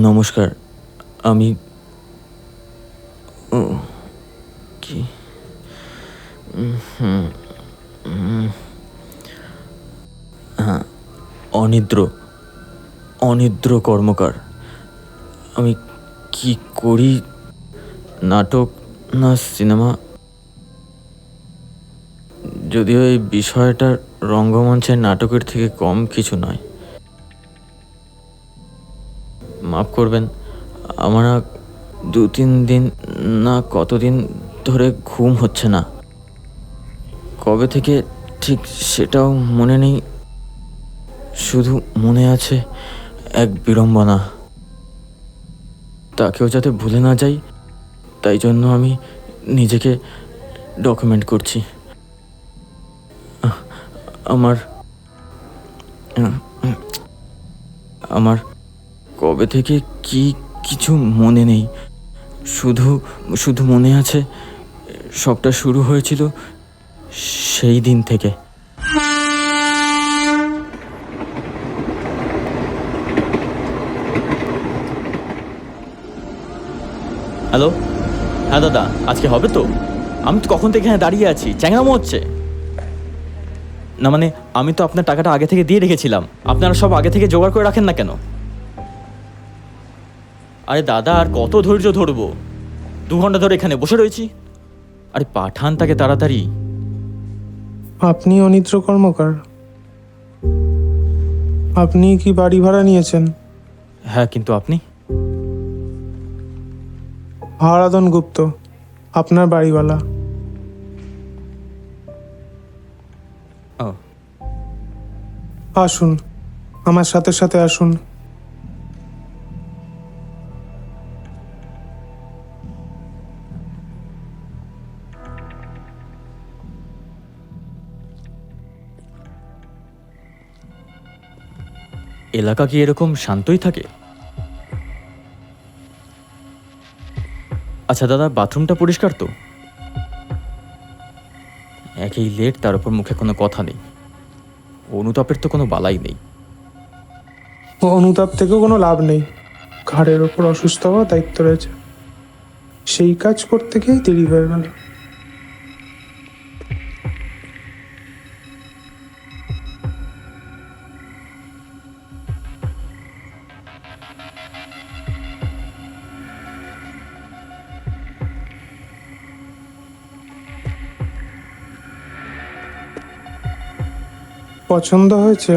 নমস্কার। আমি কি হ্যাঁ, অনিদ্র অনিদ্র কর্মকার। আমি কি করি, নাটক না সিনেমা? যদিও এই বিষয়টা রঙ্গমঞ্চের নাটকের থেকে কম কিছু নয়। মাফ করবেন, আমার 2-3 দিন না কতদিন ধরে ঘুম হচ্ছে না। কবে থেকে ঠিক সেটাও মনে নেই, শুধু মনে আছে এক বিড়ম্বনা। তাকেও যাতে ভুলে না যাই, তাই জন্য আমি নিজেকে ডকুমেন্ট করছি। আমার আমার কবে থেকে কি কিছু মনে নেই, শুধু শুধু মনে আছে সবটা শুরু হয়েছিল সেই দিন থেকে। হ্যালো, হ্যাঁ দাদা, আজকে হবে তো? আমি তো কখন থেকে এখানে দাঁড়িয়ে আছি, চ্যাংরামো হচ্ছে না। মানে আমি তো আপনার টাকাটা আগে থেকে দিয়ে রেখেছিলাম, আপনারা সব আগে থেকে জোগাড় করে রাখেন না কেন? আরে দাদা, আর কত ধৈর্য ধরবো? 2 ঘন্টা ধরে এখানে বসে রয়েছি। আরে পাঠান তাকে তাড়াতাড়ি। আপনি অনিদ্র কর্মকার? আপনি কি বাড়ি ভাড়া নিয়েছেন? হ্যাঁ, কিন্তু আপনি? হারাধন গুপ্ত, আপনার বাড়িওয়ালা। ও, আসুন, আমার সাথে সাথে আসুন। এলাকা কি এরকম শান্তই থাকে? আচ্ছা দাদা, বাথরুমটা পরিষ্কার তো? একেই লেট, তার উপর মুখে কোনো কথা নেই। অনুতাপের তো কোনো বালাই নেই। অনুতাপ থেকেও কোনো লাভ নেই। ঘাড়ের ওপর অসুস্থ হওয়া দায়িত্ব রয়েছে, সেই কাজ করতে গিয়ে দেরি হয়ে গেল। পছন্দ হয়েছে?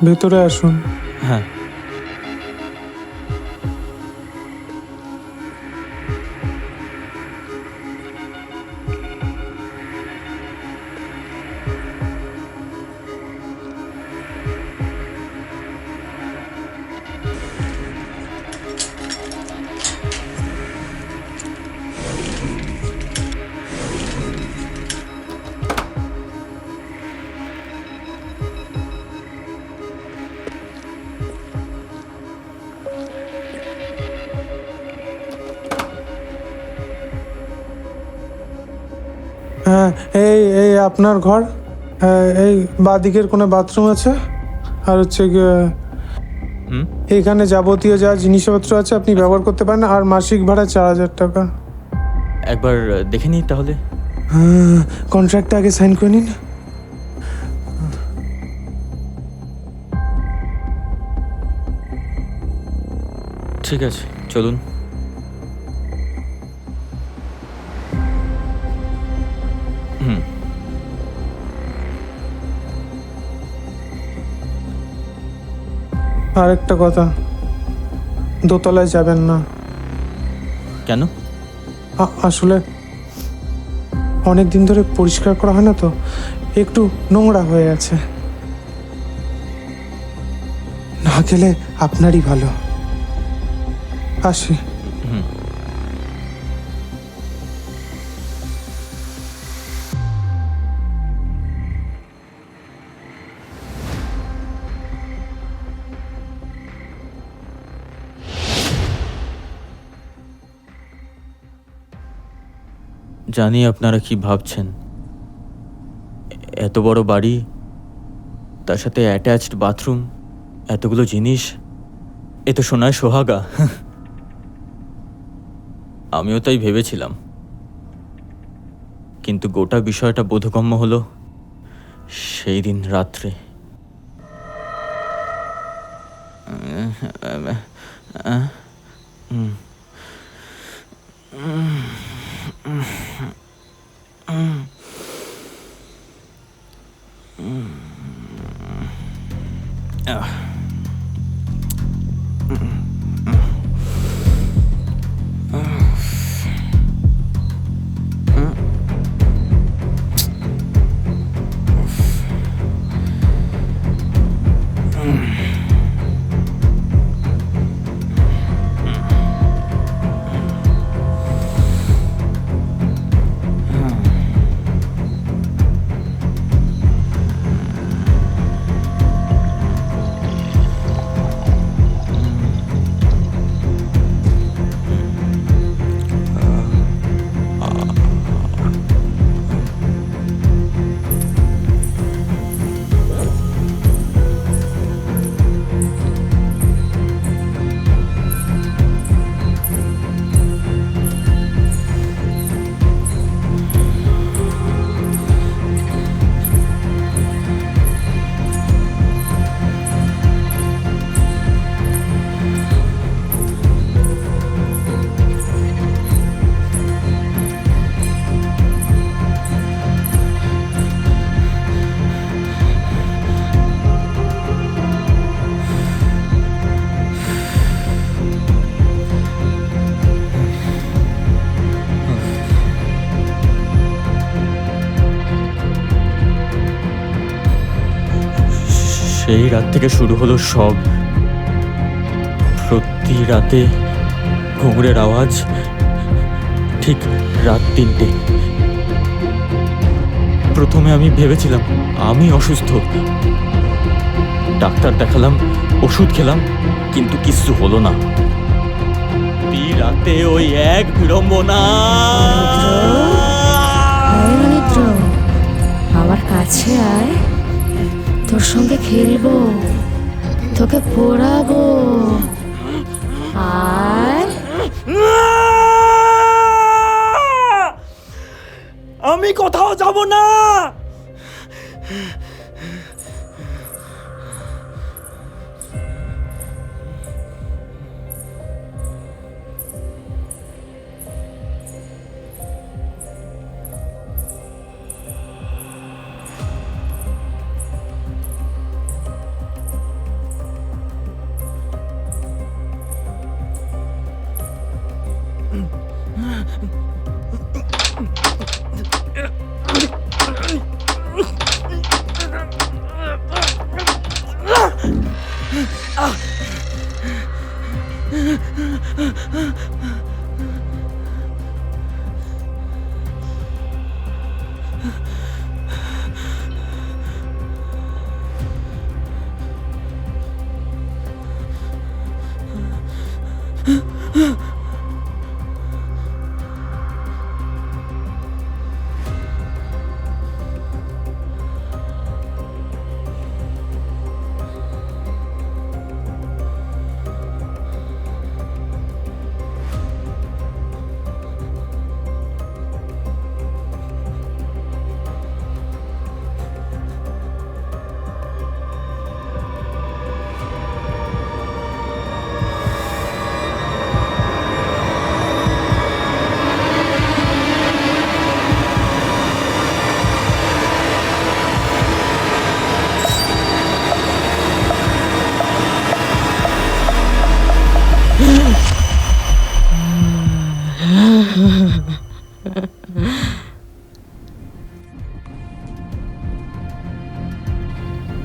ভেতরে আসুন। হ্যাঁ। হ্যাঁ, এই এই আপনার ঘর। হ্যাঁ, এই বাঁদিকের কোনো বাথরুম আছে, আর হচ্ছে গিয়ে এইখানে যাবতীয় যা জিনিসপত্র আছে আপনি ব্যবহার করতে পারেন, আর মাসিক ভাড়া 4000 টাকা। একবার দেখে নিই তাহলে। হ্যাঁ, কন্ট্রাক্টটা আগে সাইন করে নিন। ঠিক আছে, চলুন। হুম। আর একটা কথা, দোতলায় যাবেন না। কেন? আসলে অনেক দিন ধরে পরিষ্কার করা হয় না তো, একটু নোংরা হয়ে আছে। না গেলে আপনারই ভালো। আসি। হুম। জানি আপনারা কি ভাবছেন, এত বড় বাড়ি, তার সাথে অ্যাটাচড বাথরুম, এতগুলো জিনিস, এ তো সোনায় সোহাগা। আমিও তাই ভেবেছিলাম, কিন্তু গোটা বিষয়টা বোধগম্য হলো সেই দিন রাত্রে। সেই রাত থেকে শুরু হলো সব। প্রতি রাতে ঘুঙুরের আওয়াজ, ঠিক রাত 3টে। প্রথমে আমি ভেবেছিলাম আমি অসুস্থ, ডাক্তার দেখালাম, ওষুধ খেলাম, কিন্তু কিচ্ছু হলো না। রাতে ওই এক বিড়ম্বনা। আমার কাছে আয়, তোর সঙ্গে খেলবো, তোকে পড়াবো। আয়। আমি কোথাও যাব না।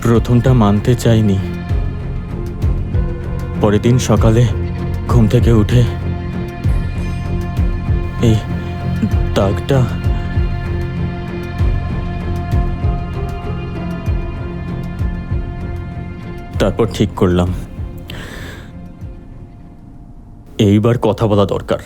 প্রথমটা মানতে চাইনি। পরের দিন সকালে ঘুম থেকে উঠে এই দাগটা তারপর ঠিক করলাম এইবার কথা বলা দরকার।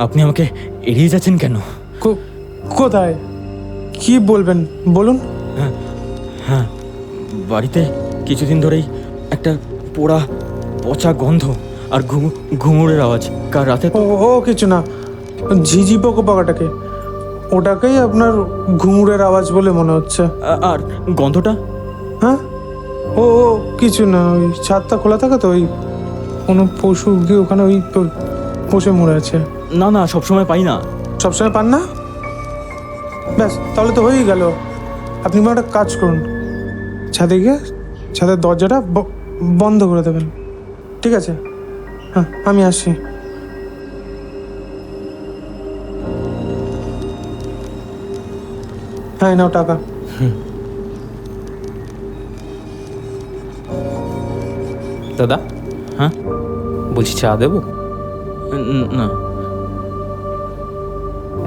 আপনি আমাকে এড়িয়ে যাচ্ছেন কেন? কোথায় কি বলবেন বলুন? হ্যাঁ, বাড়িতে কিছুদিন ধরেই একটা পোড়া পচা গন্ধ আর ঘুঙুরের আওয়াজ। কাল রাতে ও ও কিছু না, ঝিঝি পোকা পাকাটাকে, ওটাকেই আপনার ঘুঙুরের আওয়াজ বলে মনে হচ্ছে। আর গন্ধটা? হ্যাঁ, ও ও কিছু না, ওই ছাদটা খোলা থাকে তো, ওই কোনো পশু গিয়ে ওখানে ওই বসে মরে আছে। না না, সবসময় পাই না। সবসময় পান না? ব্যাস, তাহলে তো হয়েই গেল। আপনি একটা কাজ করুন, ছাদে গিয়ে ছাদের দরজাটা বন্ধ করে দেবেন, ঠিক আছে? হ্যাঁ, আমি আসি। হ্যাঁ, নাও টাকা। দাদা, হ্যাঁ, বলছি চা দেবো? না।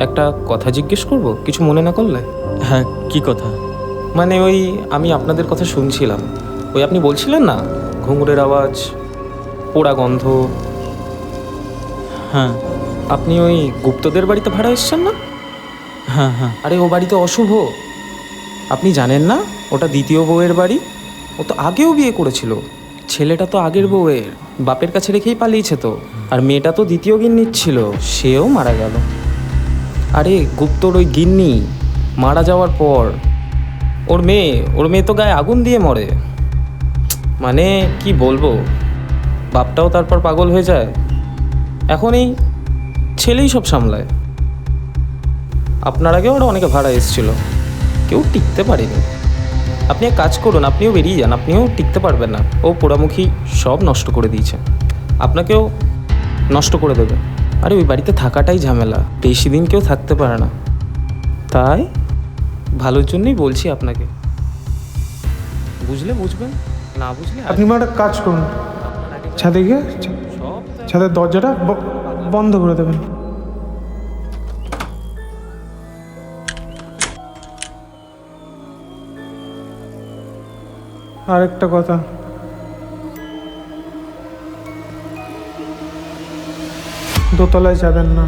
একটা কথা জিজ্ঞেস করব, কিছু মনে না করলে? হ্যাঁ, কি কথা? মানে ওই আমি আপনাদের কথা শুনছিলাম, ওই আপনি বলছিলেন না ঘুঙুরের আওয়াজ, পোড়া গন্ধ। হ্যাঁ আপনি ওই গুপ্তদের বাড়িতে ভাড়া এসছেন না? হ্যাঁ হ্যাঁ। আরে ও বাড়িতে অশুভ, আপনি জানেন না? ওটা দ্বিতীয় বউয়ের বাড়ি। ও তো আগেও বিয়ে করেছিল, ছেলেটা তো আগের বউয়ের বাপের কাছে রেখেই পালিয়েছে তো। আর মেয়েটা তো দ্বিতীয় গিন্নির ছিল, সেও মারা গেল। আরে গুপ্তর ওই গিন্নি মারা যাওয়ার পর ওর মেয়ে তো গায়ে আগুন দিয়ে মরে। মানে কি বলবো, বাপটাও তারপর পাগল হয়ে যায়। এখন এই ছেলেই সব সামলায়। আপনার আগে ওরা অনেকে ভাড়া এসেছিল, কেউ টিকতে পারেনি। আপনি এক কাজ করুন, আপনিও বেরিয়ে যান, আপনিও টিকতে পারবেন না। ও পোড়ামুখী সব নষ্ট করে দিয়েছে, আপনাকেও নষ্ট করে দেবে। আরে ওই বাড়িতে থাকাটাই ঝামেলা, বেশি দিন কেউ থাকতে পারে না। তাই ভালোর জন্যই বলছি আপনাকে, বুঝলে বুঝবেন, না বুঝলে আপনি একটা কাজ করুন, ছাদে গিয়ে সব ছাদের দরজাটা বন্ধ করে দেবেন। আরেকটা কথা, দোতলায় যাবেন না।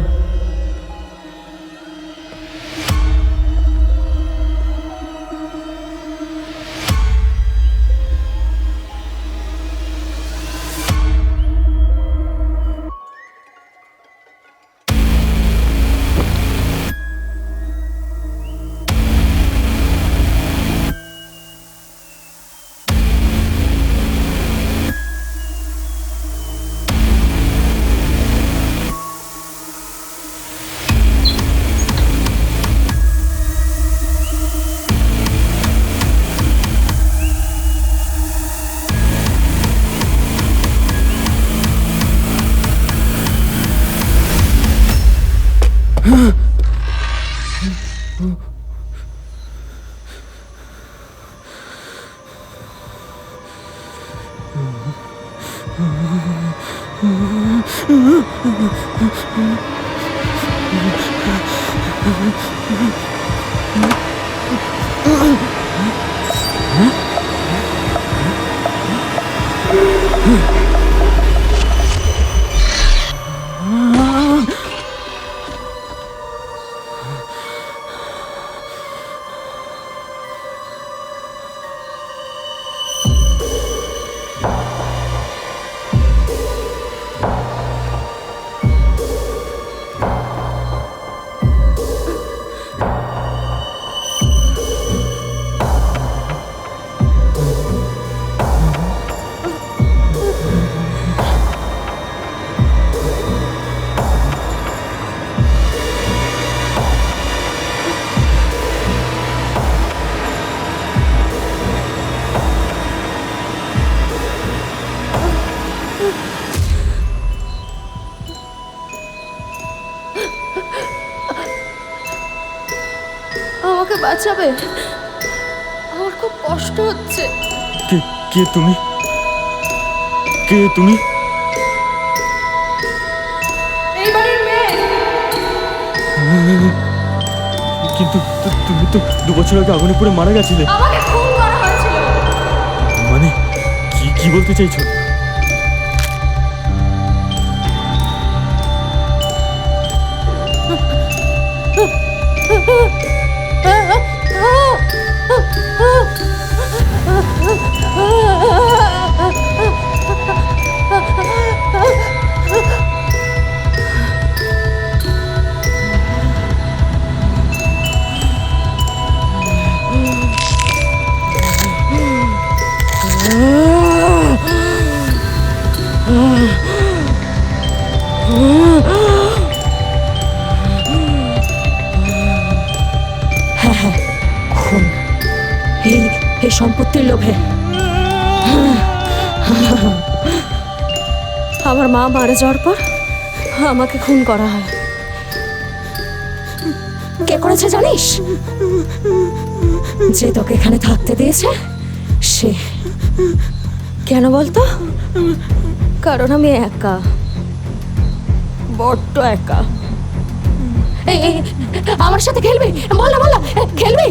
আমাকে বাঁচাবে, আমার খুব কষ্ট হচ্ছে। কে কে তুমি? কে তুমি? এই বাড়ির মেয়ে। কিন্তু তুমি তো 2 বছর আগে আগুনে পুড়ে মারা গেছিলে। আমাকে খুন করা হয়েছিল। মানে কি বলতে চাইছো? সম্পত্তির লোভে আমার মা মারা যাওয়ার পর আমাকে খুন করা হয়। কে করেছে জানিস? যে তোকে এখানে থাকতে দিয়েছে সে। কেন বলতো? কারণ আমি একা, বড্ড একা। এই এই, আমার সাথে খেলবি? বল না বল না, খেলবি?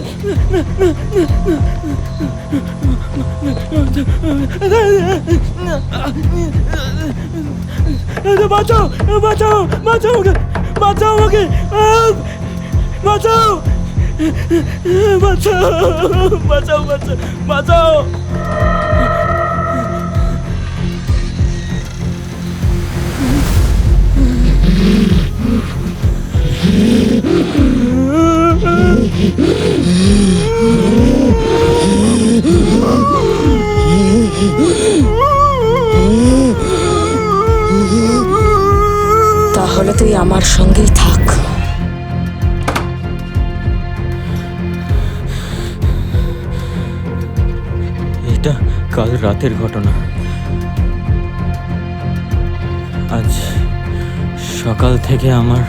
বাঁচাও বাঁচাও বাঁচাও বাঁচাও আমাকে, বাঁচাও বাঁচাও বাঁচাও বাঁচাও বাঁচাও। তাহলে তুই আমার সঙ্গেই থাক। এটা কাল রাতের ঘটনা। আজ সকাল থেকে আমার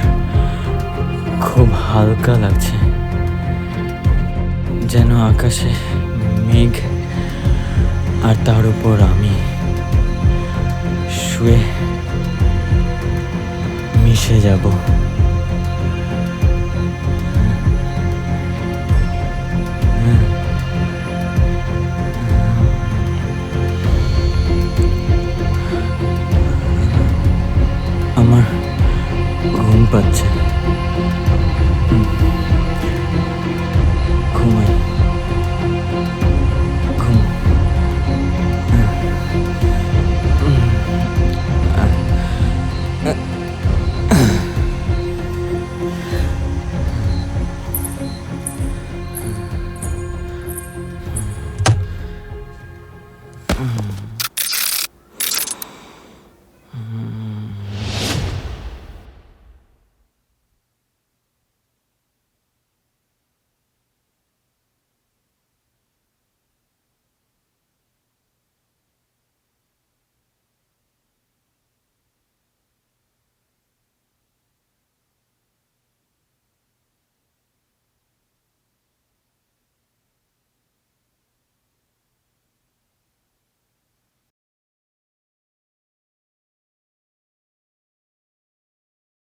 খুব হালকা লাগছে, যেন আকাশে মেঘ আর তার উপর আমি শুয়ে মিশে যাব।